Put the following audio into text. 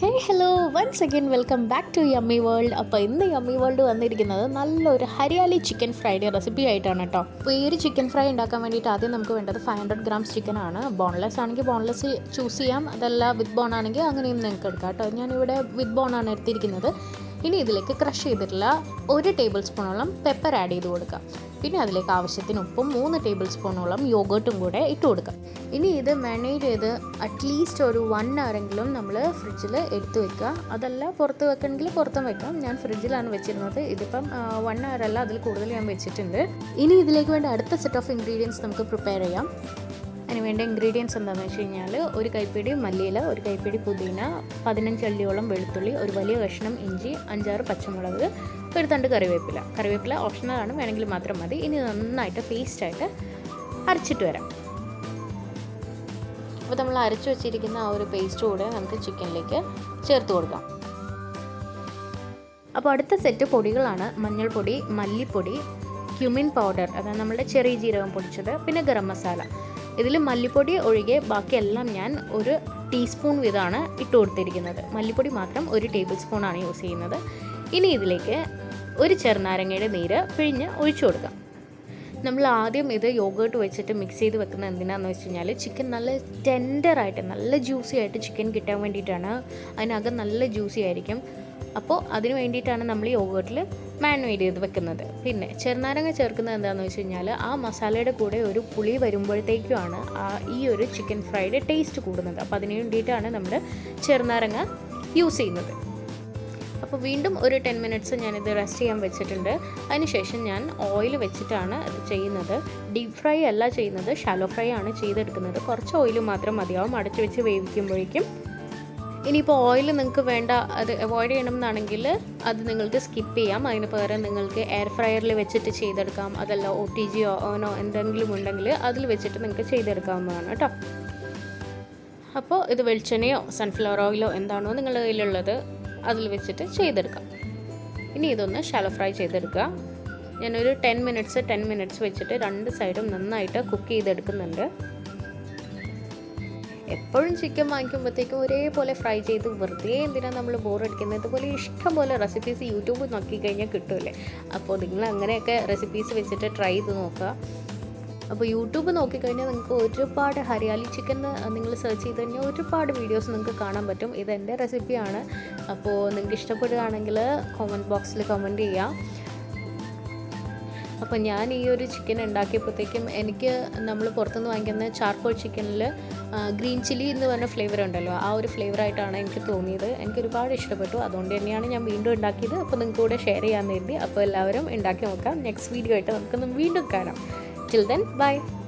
Hello once again welcome back to yummy world. അപ്പോൾ ഇന്ന് yummy world വന്നിരിക്കുന്നത് നല്ലൊരു ഹരിയാലി ചിക്കൻ ഫ്രൈഡ് റെസിപ്പി ആയിട്ടാണ് കേട്ടോ. അപ്പോൾ ഈ ഒരു ചിക്കൻ ഫ്രൈ ഉണ്ടാക്കാൻ വേണ്ടിയിട്ട് ആദ്യം നമുക്ക് വേണ്ടത് 500 ഗ്രാംസ് ചിക്കനാണ്. ബോൺലെസ് ആണെങ്കിൽ ബോൺലെസ് ചൂസ് ചെയ്യാം, അതല്ല വിത്ത് ബോൺ ആണെങ്കിൽ അങ്ങനെയും നിങ്ങൾക്ക് എടുക്കാം കേട്ടോ. ഞാനിവിടെ വിത്ത് ബോൺ ആണ് എടുത്തിരിക്കുന്നത്. ഇനി ഇതിലേക്ക് ക്രഷ് ചെയ്തിട്ടുള്ള 1 ടേബിൾ സ്പൂണോളം പെപ്പർ ആഡ് ചെയ്ത് കൊടുക്കാം. പിന്നെ അതിലേക്ക് ആവശ്യത്തിന് ഉപ്പും 3 ടേബിൾ സ്പൂണോളം യോഗേർട്ടും കൂടെ ഇട്ട് കൊടുക്കാം. ഇനി ഇത് മാരിനേറ്റ് ചെയ്ത് അറ്റ്ലീസ്റ്റ് ഒരു 1 ഹവറെങ്കിലും നമ്മൾ ഫ്രിഡ്ജിൽ എടുത്ത് വെക്കുക. അതല്ല പുറത്ത് വെക്കണമെങ്കിൽ പുറത്തും വെക്കാം. ഞാൻ ഫ്രിഡ്ജിലാണ് വെച്ചിരുന്നത്. ഇതിപ്പം 1 ഹവർ അല്ല, അതിൽ കൂടുതൽ ഞാൻ വെച്ചിട്ടുണ്ട്. ഇനി ഇതിലേക്ക് വേണ്ട അടുത്ത സെറ്റ് ഓഫ് ഇൻഗ്രീഡിയൻസ് നമുക്ക് പ്രിപ്പയർ ചെയ്യാം. അതിന് വേണ്ട ഇൻഗ്രീഡിയൻസ് എന്താണെന്ന് വെച്ച് കഴിഞ്ഞാൽ 1 കൈപ്പിടി മല്ലിയില, 1 കൈപ്പിടി പുതിന, 15 അല്ലിയോളം വെളുത്തുള്ളി, ഒരു വലിയ കഷ്ണം ഇഞ്ചി, 5-6 പച്ചമുളക്, ഒരു തണ്ട് കറിവേപ്പില ഓപ്ഷണലാണ്, വേണമെങ്കിൽ മാത്രം മതി. ഇനി നന്നായിട്ട് പേസ്റ്റായിട്ട് അരച്ചിട്ട് വരാം. അപ്പോൾ നമ്മൾ അരച്ചു വെച്ചിരിക്കുന്ന ആ ഒരു പേസ്റ്റ് കൂടെ നമുക്ക് ചിക്കനിലേക്ക് ചേർത്ത് കൊടുക്കാം. അപ്പോൾ അടുത്ത സെറ്റ് പൊടികളാണ് മഞ്ഞൾപ്പൊടി, മല്ലിപ്പൊടി, ക്യുമിൻ പൗഡർ, അതാണ് നമ്മുടെ ചെറിയ ജീരകം പൊടിച്ചത്, പിന്നെ ഗരം മസാല. ഇതിൽ മല്ലിപ്പൊടി ഒഴികെ ബാക്കിയെല്ലാം ഞാൻ 1 ടീസ്പൂൺ വീതമാണ് ഇട്ട് കൊടുത്തിരിക്കുന്നത്. മല്ലിപ്പൊടി മാത്രം 1 ടേബിൾ സ്പൂണാണ് യൂസ് ചെയ്യുന്നത്. ഇനി ഇതിലേക്ക് 1 ചെറുനാരങ്ങയുടെ നീര് പിഴിഞ്ഞ് ഒഴിച്ചു കൊടുക്കാം. നമ്മൾ ആദ്യം ഇത് യോഗേർട്ട് വെച്ചിട്ട് മിക്സ് ചെയ്ത് വെക്കുന്നത് എന്തിനാണെന്ന് വെച്ച് കഴിഞ്ഞാൽ ചിക്കൻ നല്ല ടെൻഡറായിട്ട് നല്ല ജ്യൂസി ആയിട്ട് ചിക്കൻ കിട്ടാൻ വേണ്ടിയിട്ടാണ്. അതിനകം നല്ല ജ്യൂസി ആയിരിക്കും. അപ്പോൾ അതിന് വേണ്ടിയിട്ടാണ് നമ്മൾ യോഗേർട്ടിൽ മാരിനേറ്റ് ചെയ്ത് വെക്കുന്നത്. പിന്നെ ചെറുനാരങ്ങ ചേർക്കുന്നത് എന്താണെന്ന് വെച്ച് കഴിഞ്ഞാൽ ആ മസാലയുടെ കൂടെ ഒരു പുളി വരുമ്പോഴത്തേക്കുമാണ് ഈ ഒരു ചിക്കൻ ഫ്രൈഡ് ടേസ്റ്റ് കൂടുന്നത്. അപ്പോൾ അതിന് വേണ്ടിയിട്ടാണ് നമ്മൾ ചെറുനാരങ്ങ യൂസ് ചെയ്യുന്നത്. അപ്പോൾ വീണ്ടും ഒരു 10 മിനിറ്റ്സ് ഞാനിത് റെസ്റ്റ് ചെയ്യാൻ വെച്ചിട്ടുണ്ട്. അതിനുശേഷം ഞാൻ ഓയിൽ വെച്ചിട്ടാണ് ഇത് ചെയ്യുന്നത്. ഡീപ്പ് ഫ്രൈ അല്ല ചെയ്യുന്നത്, ഷാലോ ഫ്രൈ ആണ് ചെയ്തെടുക്കുന്നത്. കുറച്ച് ഓയിൽ മാത്രം മതിയാവും അടച്ചു വെച്ച് വേവിക്കുമ്പോഴേക്കും. ഇനിയിപ്പോൾ ഓയിൽ നിങ്ങൾക്ക് വേണ്ട, അത് അവോയ്ഡ് ചെയ്യണം എന്നാണെങ്കിൽ അത് നിങ്ങൾക്ക് സ്കിപ്പ് ചെയ്യാം. അതിന് പകരം നിങ്ങൾക്ക് എയർ ഫ്രയറിൽ വെച്ചിട്ട് ചെയ്തെടുക്കാം. അതല്ല OTG ഓനോ എന്തെങ്കിലും ഉണ്ടെങ്കിൽ അതിൽ വെച്ചിട്ട് നിങ്ങൾക്ക് ചെയ്തെടുക്കാവുന്നതാണ് കേട്ടോ. അപ്പോൾ ഇത് വെളിച്ചെണ്ണയോ സൺഫ്ലവർ ഓയിലോ എന്താണോ നിങ്ങളുടെ കയ്യിലുള്ളത് അതിൽ വെച്ചിട്ട് ചെയ്തെടുക്കാം. ഇനി ഇതൊന്ന് ഷാലോ ഫ്രൈ ചെയ്തെടുക്കുക. ഞാനൊരു 10 മിനിറ്റ്സ് വെച്ചിട്ട് 2 സൈഡും നന്നായിട്ട് കുക്ക് ചെയ്തെടുക്കുന്നുണ്ട്. എപ്പോഴും ചിക്കൻ വാങ്ങിക്കുമ്പോഴത്തേക്കും ഒരേപോലെ ഫ്രൈ ചെയ്ത് വെറുതെ എന്തിനാണ് നമ്മൾ ബോറടിക്കുന്നത്? ഇതുപോലെ ഇഷ്ടംപോലെ റെസിപ്പീസ് യൂട്യൂബ് നോക്കിക്കഴിഞ്ഞാൽ കിട്ടുമല്ലേ. അപ്പോൾ നിങ്ങൾ അങ്ങനെയൊക്കെ റെസിപ്പീസ് വെച്ചിട്ട് ട്രൈ ചെയ്ത് നോക്കുക. അപ്പോൾ യൂട്യൂബ് നോക്കിക്കഴിഞ്ഞാൽ നിങ്ങൾക്ക് ഒരുപാട് ഹരിയാലി ചിക്കൻ നിങ്ങൾ സെർച്ച് ചെയ്ത് കഴിഞ്ഞാൽ ഒരുപാട് വീഡിയോസ് നിങ്ങൾക്ക് കാണാൻ പറ്റും. ഇതെൻ്റെ റെസിപ്പിയാണ്. അപ്പോൾ നിങ്ങൾക്ക് ഇഷ്ടപ്പെടുകയാണെങ്കിൽ കമൻറ്റ് ബോക്സിൽ കമൻറ്റ് ചെയ്യാം. അപ്പോൾ ഞാൻ ഈ ഒരു ചിക്കൻ ഉണ്ടാക്കിയപ്പോഴത്തേക്കും എനിക്ക് നമ്മൾ പുറത്തുനിന്ന് വാങ്ങിക്കുന്ന ചാർക്കോൾ ചിക്കനിൽ ഗ്രീൻ ചില്ലി എന്ന് പറഞ്ഞ ഫ്ലേവർ ഉണ്ടല്ലോ, ആ ഒരു ഫ്ലേവറായിട്ടാണ് എനിക്ക് തോന്നിയത്. എനിക്ക് ഒരുപാട് ഇഷ്ടപ്പെട്ടു. അതുകൊണ്ട് തന്നെയാണ് ഞാൻ വീണ്ടും ഉണ്ടാക്കിയത്. അപ്പോൾ നിങ്ങൾക്ക് കൂടെ ഷെയർ ചെയ്യാൻ വേണ്ടി. അപ്പോൾ എല്ലാവരും ഉണ്ടാക്കി നോക്കാം. നെക്സ്റ്റ് വീഡിയോ ആയിട്ട് നമുക്കൊന്ന് വീണ്ടും കാണാം. Till then, bye.